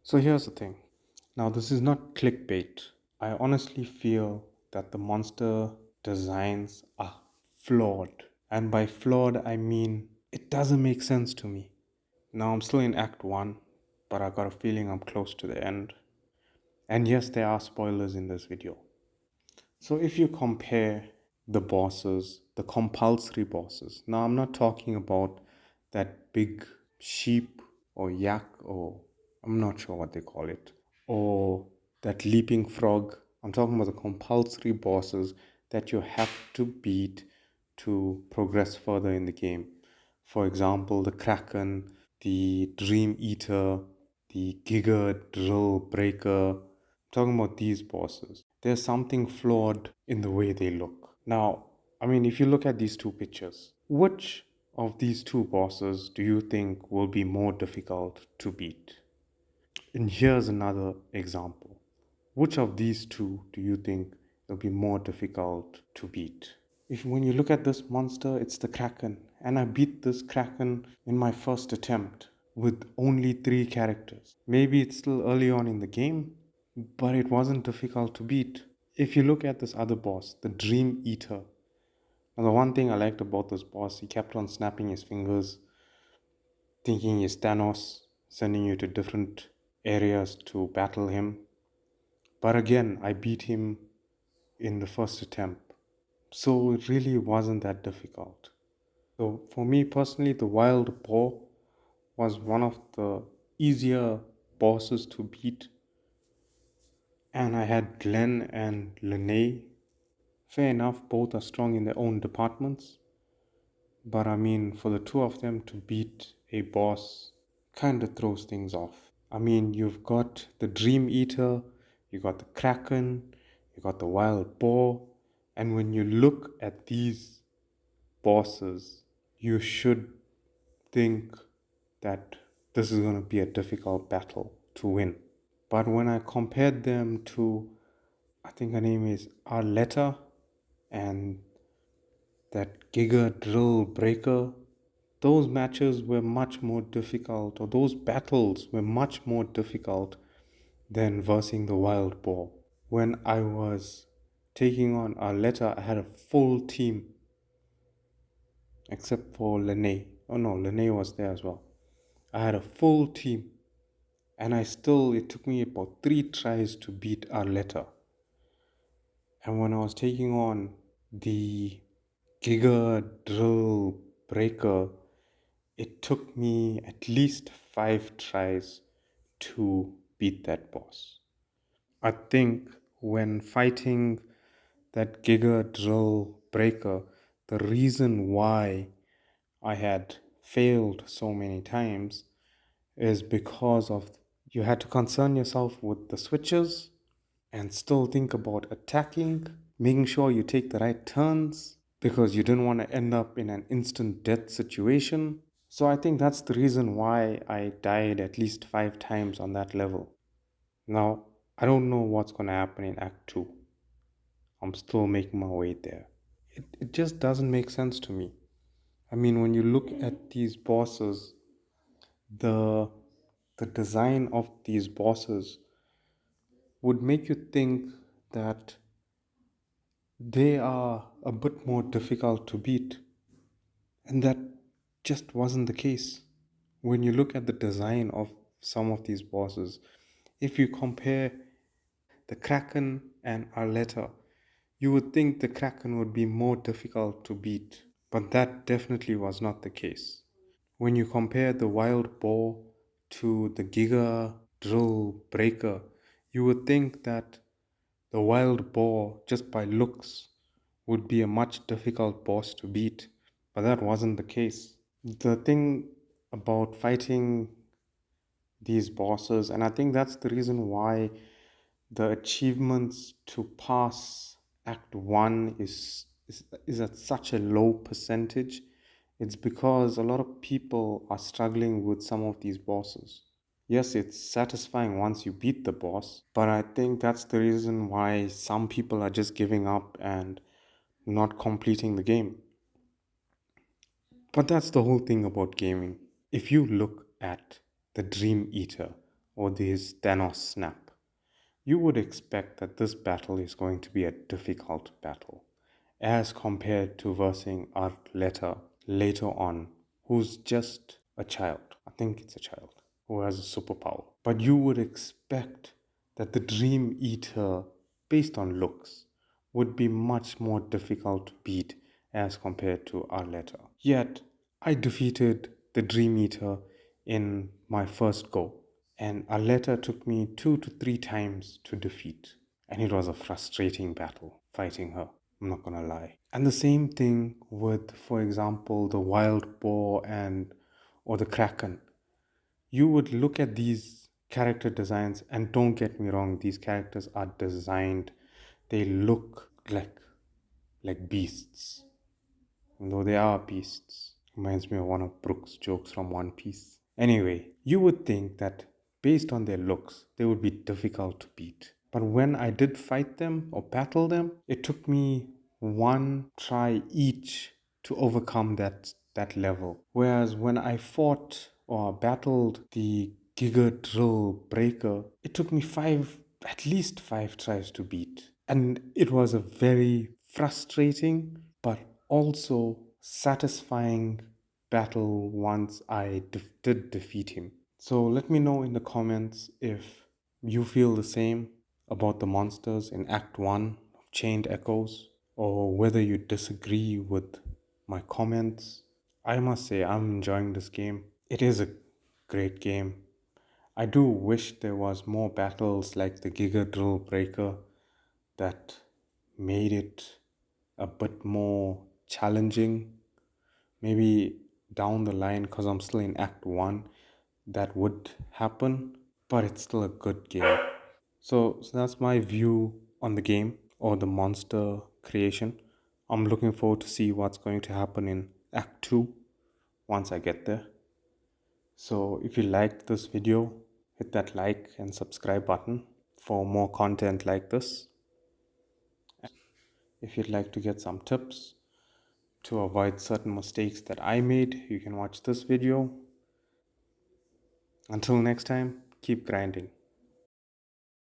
So here's the thing. Now, this is not clickbait. I honestly feel that the monster designs are flawed. And by flawed, I mean it doesn't make sense to me. Now, I'm still in Act 1, but I got a feeling I'm close to the end. And yes, there are spoilers in this video. So if you compare the bosses, the compulsory bosses, now I'm not talking about that big sheep or yak, or I'm not sure what they call it, or that leaping frog. I'm talking about the compulsory bosses that you have to beat to progress further in the game. For example, the Kraken, the Dream Eater, the Giga Drill Breaker. I'm talking about these bosses. There's something flawed in the way they look. Now, I mean, if you look at these two pictures, which of these two bosses do you think will be more difficult to beat? And here's another example. Which of these two do you think will be more difficult to beat? If when you look at this monster, it's the Kraken, and I beat this Kraken in my first attempt with only 3 characters. Maybe it's still early on in the game, but it wasn't difficult to beat. If you look at this other boss, the Dream Eater, now the one thing I liked about this boss, he kept on snapping his fingers, thinking he's Thanos, sending you to different areas to battle him. But again, I beat him in the first attempt. So it really wasn't that difficult. So for me personally, the wild boar was one of the easier bosses to beat. And I had Glenn and Lene. Fair enough, both are strong in their own departments. But I mean, for the two of them to beat a boss kind of throws things off. I mean, you've got the Dream Eater, you got the Kraken, you got the Wild Boar, and when you look at these bosses, you should think that this is going to be a difficult battle to win. But when I compared them to, I think her name is Arletta and that Giga Drill Breaker, those matches were much more difficult, or those battles were much more difficult than versing the Wild Boar. When I was taking on Arletta, I had a full team except for Lene. Oh no, Lene was there as well. I had a full team, and it took me about 3 tries to beat Arletta. And when I was taking on the Giga Drill Breaker, it took me at least 5 tries to beat that boss. I think when fighting that Giga Drill Breaker, the reason why I had failed so many times is because of you had to concern yourself with the switches and still think about attacking, making sure you take the right turns because you didn't want to end up in an instant death situation. So I think that's the reason why I died at least 5 times on that level. Now, I don't know what's going to happen in Act 2. I'm still making my way there. It just doesn't make sense to me. I mean, when you look at these bosses, the the design of these bosses would make you think that they are a bit more difficult to beat, and that just wasn't the case. When you look at the design of some of these bosses, if you compare the Kraken and Arletta, you would think the Kraken would be more difficult to beat, but that definitely was not the case. When you compare the Wild Boar to the Giga Drill Breaker, you would think that the Wild Boar, just by looks, would be a much difficult boss to beat, but that wasn't the case. The thing about fighting these bosses, and I think that's the reason why the achievements to pass Act 1 is at such a low percentage. It's because a lot of people are struggling with some of these bosses. Yes, it's satisfying once you beat the boss, but I think that's the reason why some people are just giving up and not completing the game. But that's the whole thing about gaming. If you look at the Dream Eater or his Thanos snap, you would expect that this battle is going to be a difficult battle as compared to versing Arletta later on, who's just a child. I think it's a child who has a superpower. But you would expect that the Dream Eater, based on looks, would be much more difficult to beat as compared to Arletta. Yet, I defeated the Dream Eater in my first go, and Arletta took me 2 to 3 times to defeat. And it was a frustrating battle fighting her, I'm not gonna lie. And the same thing with, for example, the wild boar and or the kraken. You would look at these character designs, and don't get me wrong, these characters are designed, they look like beasts, though they are beasts. Reminds me of one of Brooks' jokes from One Piece. Anyway, you would think that based on their looks, they would be difficult to beat. But when I did fight them or battle them, it took me one try each to overcome that level. Whereas when I fought or battled the Giga Drill Breaker, it took me at least 5 tries to beat. And it was a very frustrating but also satisfying battle once I did defeat him. So let me know in the comments if you feel the same about the monsters in Act 1 of Chained Echoes, or whether you disagree with my comments. I must say, I'm enjoying this game. It is a great game. I do wish there was more battles like the Giga Drill Breaker that made it a bit more challenging. Maybe down the line, because I'm still in Act 1, that would happen, but it's still a good game. So that's my view on the game or the monster creation. I'm looking forward to see what's going to happen in Act 2 once I get there. So if you liked this video, hit that like and subscribe button for more content like this. If you'd like to get some tips to avoid certain mistakes that I made, you can watch this video. Until next time, keep grinding.